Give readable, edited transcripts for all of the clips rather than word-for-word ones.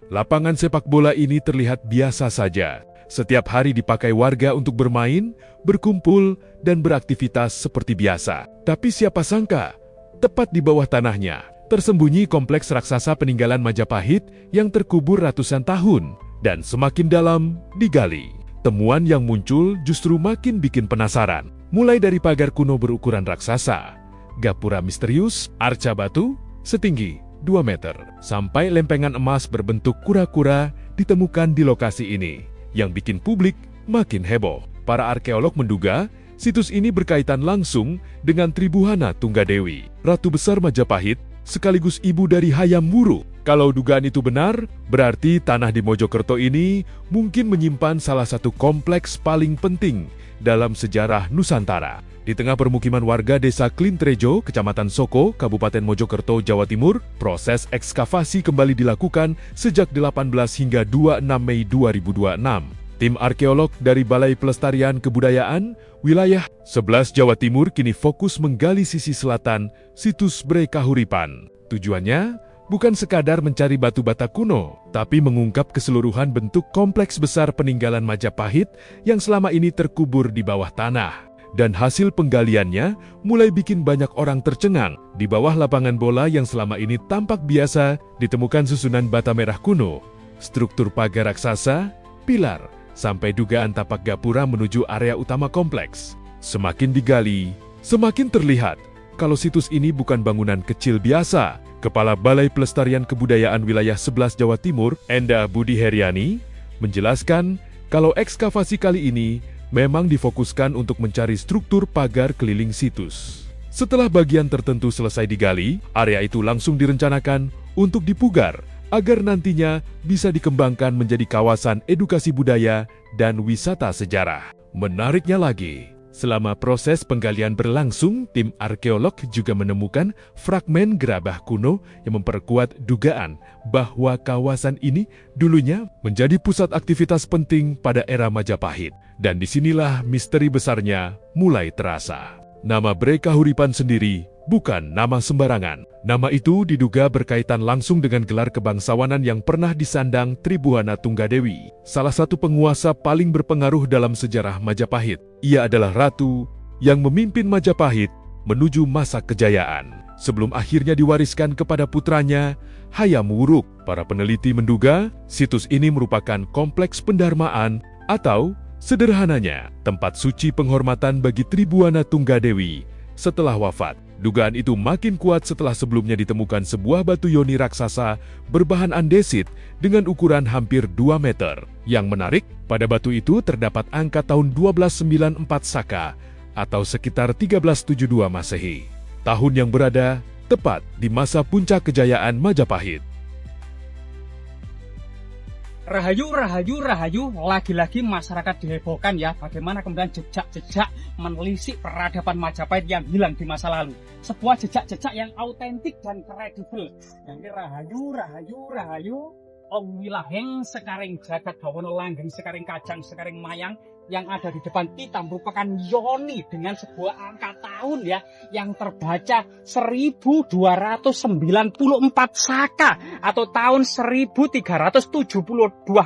Lapangan sepak bola ini terlihat biasa saja. Setiap hari dipakai warga untuk bermain, berkumpul, dan beraktivitas seperti biasa. Tapi siapa sangka, tepat di bawah tanahnya, tersembunyi kompleks raksasa peninggalan Majapahit yang terkubur ratusan tahun dan semakin dalam digali. Temuan yang muncul justru makin bikin penasaran. Mulai dari pagar kuno berukuran raksasa, gapura misterius, arca batu setinggi 2 meter, sampai lempengan emas berbentuk kura-kura ditemukan di lokasi ini, yang bikin publik makin heboh. Para arkeolog menduga situs ini berkaitan langsung dengan Tribuana Tunggadewi, Ratu Besar Majapahit, sekaligus ibu dari Hayam Wuruk. Kalau dugaan itu benar, berarti tanah di Mojokerto ini mungkin menyimpan salah satu kompleks paling penting dalam sejarah Nusantara. Di tengah permukiman warga desa Klintrejo, Kecamatan Soko, Kabupaten Mojokerto, Jawa Timur, proses ekskavasi kembali dilakukan sejak 18 hingga 26 Mei 2026. Tim arkeolog dari Balai Pelestarian Kebudayaan Wilayah 11 Jawa Timur kini fokus menggali sisi selatan situs Bre Kahuripan. Tujuannya bukan sekadar mencari batu bata kuno, tapi mengungkap keseluruhan bentuk kompleks besar peninggalan Majapahit yang selama ini terkubur di bawah tanah. Dan hasil penggaliannya mulai bikin banyak orang tercengang. Di bawah lapangan bola yang selama ini tampak biasa, ditemukan susunan bata merah kuno, struktur pagar raksasa, pilar, sampai dugaan tapak gapura menuju area utama kompleks. Semakin digali, semakin terlihat kalau situs ini bukan bangunan kecil biasa. Kepala Balai Pelestarian Kebudayaan Wilayah 11 Jawa Timur, Enda Budi Heriani, menjelaskan kalau ekskavasi kali ini memang difokuskan untuk mencari struktur pagar keliling situs. Setelah bagian tertentu selesai digali, area itu langsung direncanakan untuk dipugar agar nantinya bisa dikembangkan menjadi kawasan edukasi budaya dan wisata sejarah. Menariknya lagi, selama proses penggalian berlangsung, tim arkeolog juga menemukan fragmen gerabah kuno yang memperkuat dugaan bahwa kawasan ini dulunya menjadi pusat aktivitas penting pada era Majapahit. Dan disinilah misteri besarnya mulai terasa. Nama Bre Kahuripan sendiri bukan nama sembarangan. Nama itu diduga berkaitan langsung dengan gelar kebangsawanan yang pernah disandang Tribuana Tunggadewi, salah satu penguasa paling berpengaruh dalam sejarah Majapahit. Ia adalah ratu yang memimpin Majapahit menuju masa kejayaan, sebelum akhirnya diwariskan kepada putranya, Hayam Wuruk. Para peneliti menduga situs ini merupakan kompleks pendarmaan atau sederhananya tempat suci penghormatan bagi Tribuana Tunggadewi setelah wafat. Dugaan itu makin kuat setelah sebelumnya ditemukan sebuah batu yoni raksasa berbahan andesit dengan ukuran hampir 2 meter. Yang menarik, pada batu itu terdapat angka tahun 1294 Saka atau sekitar 1372 Masehi. Tahun yang berada tepat di masa puncak kejayaan Majapahit. Rahayu, rahayu, rahayu, lagi-lagi masyarakat dihebohkan ya, bagaimana kemudian jejak-jejak menelisik peradaban Majapahit yang hilang di masa lalu. Sebuah jejak-jejak yang autentik dan kredibel. Jadi rahayu, rahayu, rahayu, Ong Wilaheng Sekaring Jagat Bawono Langgeng Sekaring Kajang Sekaring Mayang yang ada di depan kita merupakan yoni dengan sebuah angka tahun ya yang terbaca 1294 Saka atau tahun 1372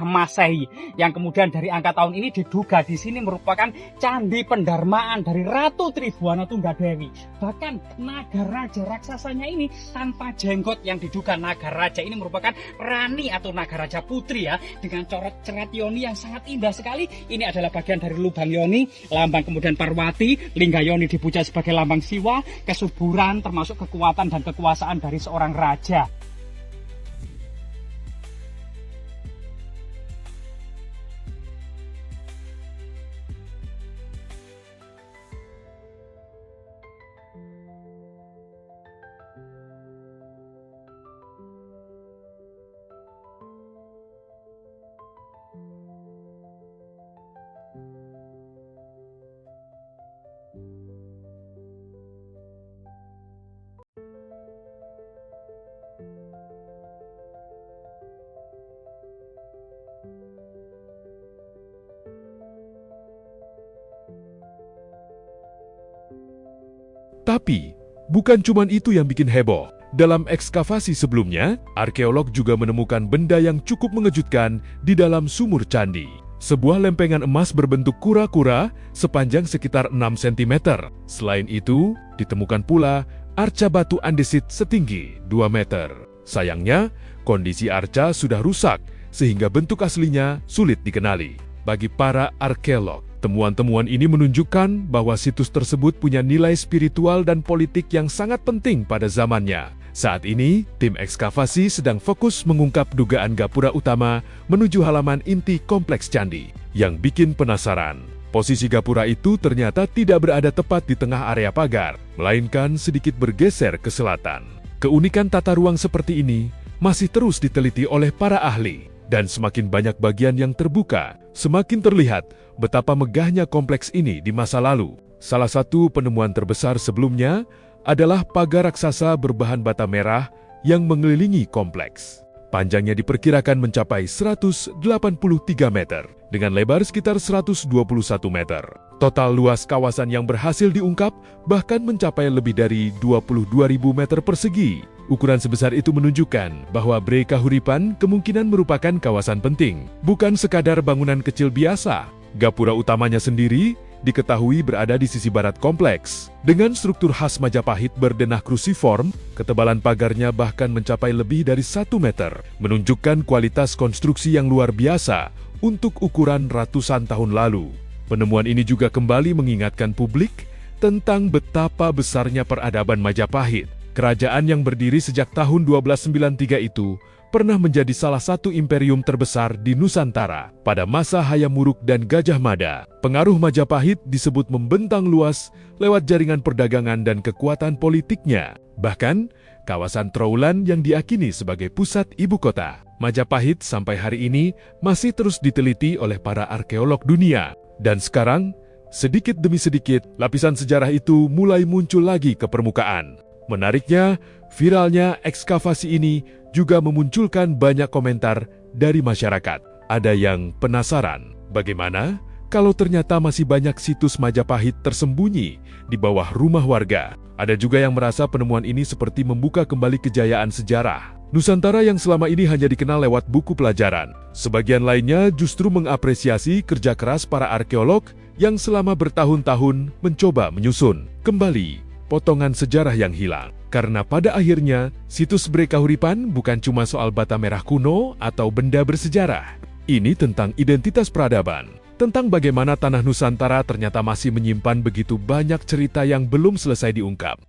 Masehi, yang kemudian dari angka tahun ini diduga di sini merupakan candi pendarmaan dari Ratu Tribuana Tunggadewi. Bahkan naga raja raksasanya ini tanpa jenggot, yang diduga naga raja ini merupakan Rani atau naga raja putri ya, dengan coret-coret yoni yang sangat indah sekali. Ini adalah bagian dari lubang yoni, lambang kemudian Parwati. Lingga yoni dipuja sebagai lambang Siwa, kesuburan termasuk kekuatan dan kekuasaan dari seorang raja. Tapi, bukan cuma itu yang bikin heboh. Dalam ekskavasi sebelumnya, arkeolog juga menemukan benda yang cukup mengejutkan di dalam sumur candi. Sebuah lempengan emas berbentuk kura-kura sepanjang sekitar 6 cm. Selain itu, ditemukan pula arca batu andesit setinggi 2 meter. Sayangnya, kondisi arca sudah rusak sehingga bentuk aslinya sulit dikenali. Bagi para arkeolog, temuan-temuan ini menunjukkan bahwa situs tersebut punya nilai spiritual dan politik yang sangat penting pada zamannya. Saat ini, tim ekskavasi sedang fokus mengungkap dugaan gapura utama menuju halaman inti kompleks candi. Yang bikin penasaran, posisi gapura itu ternyata tidak berada tepat di tengah area pagar, melainkan sedikit bergeser ke selatan. Keunikan tata ruang seperti ini masih terus diteliti oleh para ahli. Dan semakin banyak bagian yang terbuka, semakin terlihat betapa megahnya kompleks ini di masa lalu. Salah satu penemuan terbesar sebelumnya adalah pagar raksasa berbahan bata merah yang mengelilingi kompleks. Panjangnya diperkirakan mencapai 183 meter, dengan lebar sekitar 121 meter. Total luas kawasan yang berhasil diungkap bahkan mencapai lebih dari 22.000 meter persegi. Ukuran sebesar itu menunjukkan bahwa Bre Kahuripan kemungkinan merupakan kawasan penting, bukan sekadar bangunan kecil biasa. Gapura utamanya sendiri diketahui berada di sisi barat kompleks. Dengan struktur khas Majapahit berdenah krusiform, ketebalan pagarnya bahkan mencapai lebih dari 1 meter, menunjukkan kualitas konstruksi yang luar biasa untuk ukuran ratusan tahun lalu. Penemuan ini juga kembali mengingatkan publik tentang betapa besarnya peradaban Majapahit. Kerajaan yang berdiri sejak tahun 1293 itu pernah menjadi salah satu imperium terbesar di Nusantara pada masa Hayam Wuruk dan Gajah Mada. Pengaruh Majapahit disebut membentang luas lewat jaringan perdagangan dan kekuatan politiknya. Bahkan, kawasan Trowulan yang diakini sebagai pusat ibu kota Majapahit sampai hari ini masih terus diteliti oleh para arkeolog dunia. Dan sekarang, sedikit demi sedikit, lapisan sejarah itu mulai muncul lagi ke permukaan. Menariknya, viralnya ekskavasi ini juga memunculkan banyak komentar dari masyarakat. Ada yang penasaran, bagaimana kalau ternyata masih banyak situs Majapahit tersembunyi di bawah rumah warga. Ada juga yang merasa penemuan ini seperti membuka kembali kejayaan sejarah Nusantara yang selama ini hanya dikenal lewat buku pelajaran. Sebagian lainnya justru mengapresiasi kerja keras para arkeolog yang selama bertahun-tahun mencoba menyusun kembali potongan sejarah yang hilang. Karena pada akhirnya, situs Bre Kahuripan bukan cuma soal bata merah kuno atau benda bersejarah. Ini tentang identitas peradaban, tentang bagaimana tanah Nusantara ternyata masih menyimpan begitu banyak cerita yang belum selesai diungkap.